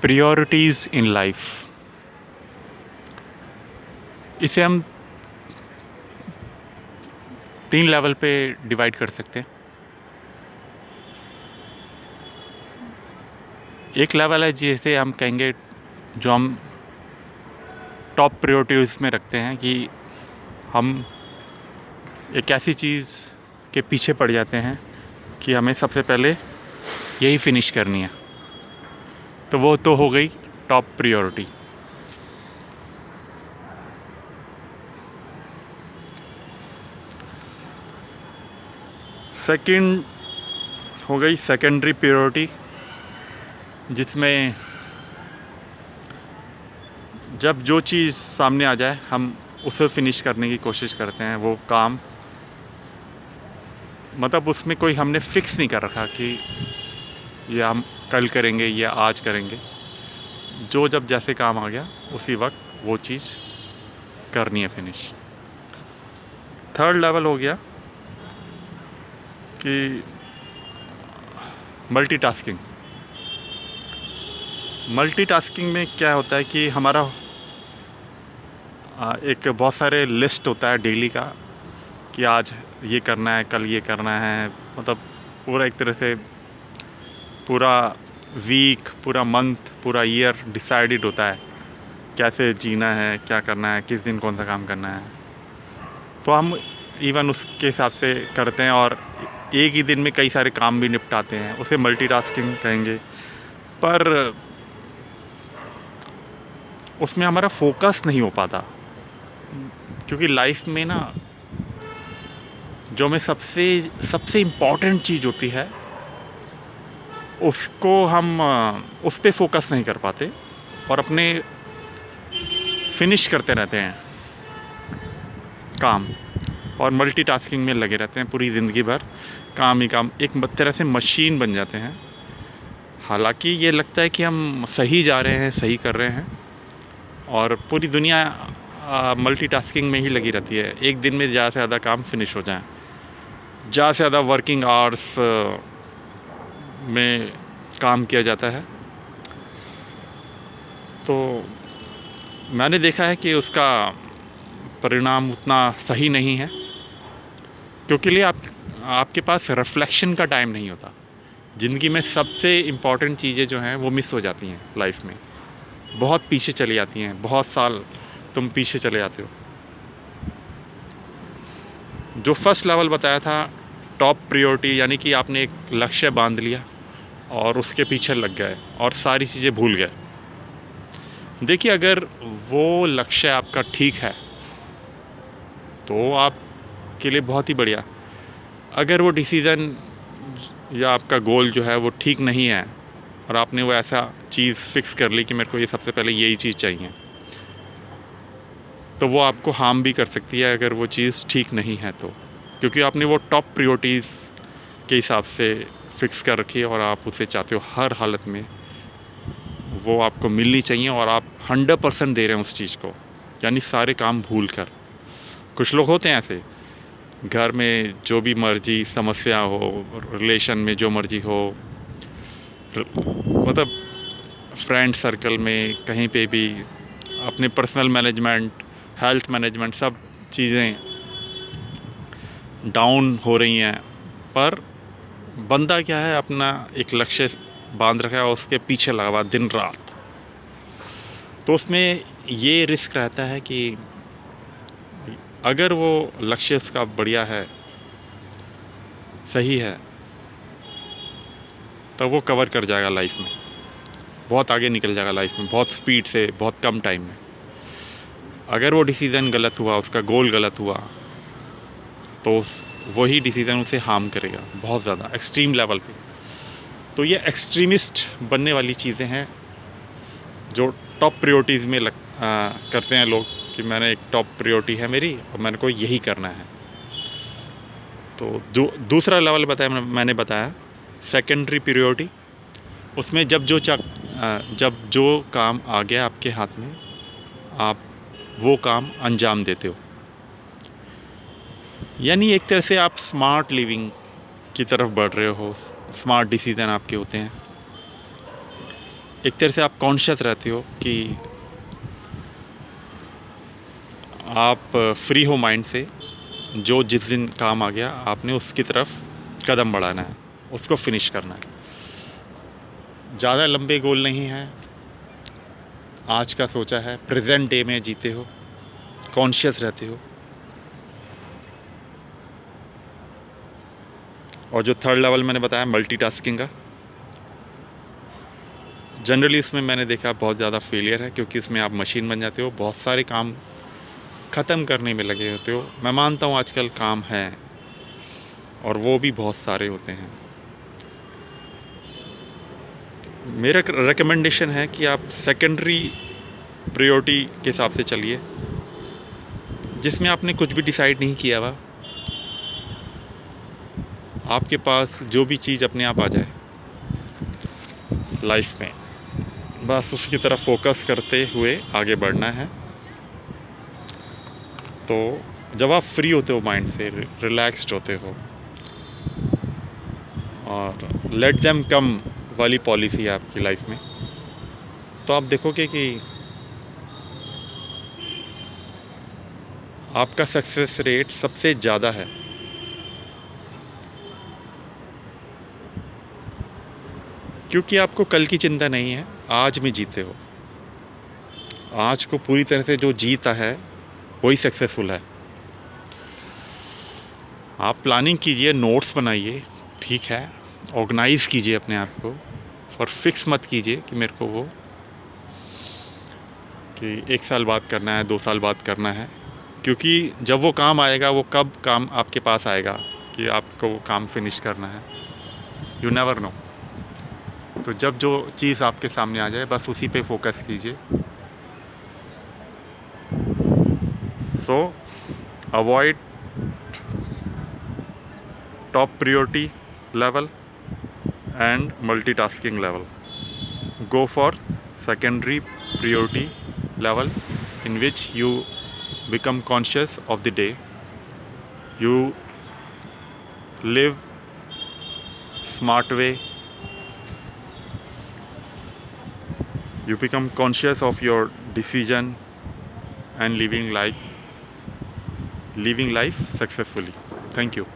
Priorities in life, इसे हम 3 level पे डिवाइड कर सकते हैं। एक लेवल है जिसे हम कहेंगे, जो हम टॉप प्रायोरिटीज़ में रखते हैं कि हम एक ऐसी चीज़ के पीछे पड़ जाते हैं कि हमें सबसे पहले यही फिनिश करनी है। तो वो तो हो गई टॉप प्रायोरिटी। सेकंड हो गई सेकेंडरी प्रायोरिटी, जिसमें जब जो चीज़ सामने आ जाए हम उसे फिनिश करने की कोशिश करते हैं। वो काम मतलब उसमें कोई हमने फिक्स नहीं कर रखा कि ये हम कल करेंगे या आज करेंगे। जो जब जैसे काम आ गया उसी वक्त वो चीज़ करनी है फिनिश। थर्ड लेवल हो गया कि मल्टीटास्किंग। मल्टीटास्किंग में क्या होता है कि हमारा एक बहुत सारे लिस्ट होता है डेली का कि आज ये करना है, कल ये करना है। मतलब पूरा एक तरह से पूरा वीक, पूरा मंथ, पूरा ईयर डिसाइडेड होता है कैसे जीना है, क्या करना है, किस दिन कौन सा काम करना है। तो हम इवन उसके हिसाब से करते हैं और एक ही दिन में कई सारे काम भी निपटाते हैं। उसे मल्टीटास्किंग कहेंगे। पर उसमें हमारा फोकस नहीं हो पाता, क्योंकि लाइफ में ना जो हमें सबसे सबसे इम्पॉर्टेंट चीज़ होती है उसको हम उस पे फोकस नहीं कर पाते और अपने फिनिश करते रहते हैं काम, और मल्टीटास्किंग में लगे रहते हैं पूरी ज़िंदगी भर। काम ही काम, एक तरह से मशीन बन जाते हैं। हालांकि ये लगता है कि हम सही जा रहे हैं, सही कर रहे हैं, और पूरी दुनिया मल्टीटास्किंग में ही लगी रहती है। एक दिन में ज़्यादा से ज़्यादा काम फिनिश हो जाए, ज़्यादा से ज़्यादा वर्किंग आवर्स में काम किया जाता है। तो मैंने देखा है कि उसका परिणाम उतना सही नहीं है, क्योंकि लिए आपके पास रिफ्लेक्शन का टाइम नहीं होता। ज़िंदगी में सबसे इम्पॉर्टेंट चीज़ें जो हैं वो मिस हो जाती हैं लाइफ में, बहुत पीछे चली जाती हैं। बहुत साल तुम पीछे चले जाते हो। जो फर्स्ट लेवल बताया था टॉप प्रायोरिटी, यानी कि आपने एक लक्ष्य बांध लिया और उसके पीछे लग गए और सारी चीज़ें भूल गए। देखिए, अगर वो लक्ष्य आपका ठीक है तो आपके लिए बहुत ही बढ़िया। अगर वो डिसीज़न या आपका गोल जो है वो ठीक नहीं है और आपने वो ऐसा चीज़ फिक्स कर ली कि मेरे को ये सबसे पहले यही चीज़ चाहिए, तो वो आपको हार्म भी कर सकती है अगर वो चीज़ ठीक नहीं है तो, क्योंकि आपने वो टॉप प्रायोरिटीज़ के हिसाब से फिक्स कर रखी है और आप उसे चाहते हो हर हालत में वो आपको मिलनी चाहिए और आप 100% दे रहे हैं उस चीज़ को, यानी सारे काम भूल कर। कुछ लोग होते हैं ऐसे, घर में जो भी मर्जी समस्या हो, रिलेशन में जो मर्जी हो, मतलब फ्रेंड सर्कल में कहीं पे भी, अपने पर्सनल मैनेजमेंट, हेल्थ मैनेजमेंट, सब चीज़ें डाउन हो रही हैं। पर बंदा क्या है, अपना एक लक्ष्य बांध रखा है और उसके पीछे लगा हुआ दिन रात। तो उसमें ये रिस्क रहता है कि अगर वो लक्ष्य उसका बढ़िया है, सही है, तो वो कवर कर जाएगा लाइफ में, बहुत आगे निकल जाएगा लाइफ में, बहुत स्पीड से, बहुत कम टाइम में। अगर वो डिसीज़न गलत हुआ, उसका गोल गलत हुआ, तो वही डिसीज़न उसे हार्म करेगा बहुत ज़्यादा, एक्सट्रीम लेवल पे। तो ये एक्सट्रीमिस्ट बनने वाली चीज़ें हैं जो टॉप प्रायोरिटीज़ में करते हैं लोग, कि मैंने एक टॉप प्रायोरिटी है मेरी और मेरे को यही करना है। तो दूसरा लेवल मैंने बताया सेकेंडरी प्रायोरिटी। उसमें जब जो काम आ गया आपके हाथ में, आप वो काम अंजाम देते हो। यानी एक तरह से आप स्मार्ट लिविंग की तरफ बढ़ रहे हो, स्मार्ट डिसीज़न आपके होते हैं। एक तरह से आप कॉन्शियस रहते हो कि आप फ्री हो माइंड से, जो जिस दिन काम आ गया आपने उसकी तरफ कदम बढ़ाना है, उसको फिनिश करना है। ज़्यादा लंबे गोल नहीं हैं, आज का सोचा है, प्रेजेंट डे में जीते हो, कॉन्शियस रहते हो। और जो थर्ड लेवल मैंने बताया मल्टीटास्किंग का, जनरली इसमें मैंने देखा बहुत ज़्यादा फेलियर है, क्योंकि इसमें आप मशीन बन जाते हो, बहुत सारे काम ख़त्म करने में लगे होते हो। मैं मानता हूँ आजकल काम हैं और वो भी बहुत सारे होते हैं। मेरा रिकमेंडेशन है कि आप सेकेंडरी प्रायोरिटी के हिसाब से चलिए, जिसमें आपने कुछ भी डिसाइड नहीं किया हुआ, आपके पास जो भी चीज़ अपने आप आ जाए लाइफ में, बस उसकी तरफ फोकस करते हुए आगे बढ़ना है। तो जब आप फ्री होते हो, माइंड से रिलैक्स्ड होते हो, और लेट देम कम वाली पॉलिसी है आपकी लाइफ में, तो आप देखोगे कि आपका सक्सेस रेट सबसे ज़्यादा है। क्योंकि आपको कल की चिंता नहीं है, आज में जीते हो। आज को पूरी तरह से जो जीता है वही सक्सेसफुल है। आप प्लानिंग कीजिए, नोट्स बनाइए, ठीक है, ऑर्गेनाइज़ कीजिए अपने आप को, और फिक्स मत कीजिए कि मेरे को वो कि 1 साल बाद करना है, 2 साल बाद करना है। क्योंकि जब वो काम आएगा, वो कब काम आपके पास आएगा कि आपको वो काम फिनिश करना है, यू नेवर नो। तो जब जो चीज़ आपके सामने आ जाए, बस उसी पे फोकस कीजिए। सो avoid top priority level and multitasking level. Go for secondary priority level, in which you become conscious of the day. You live smart way. You become conscious of your decision and living life successfully. Thank you.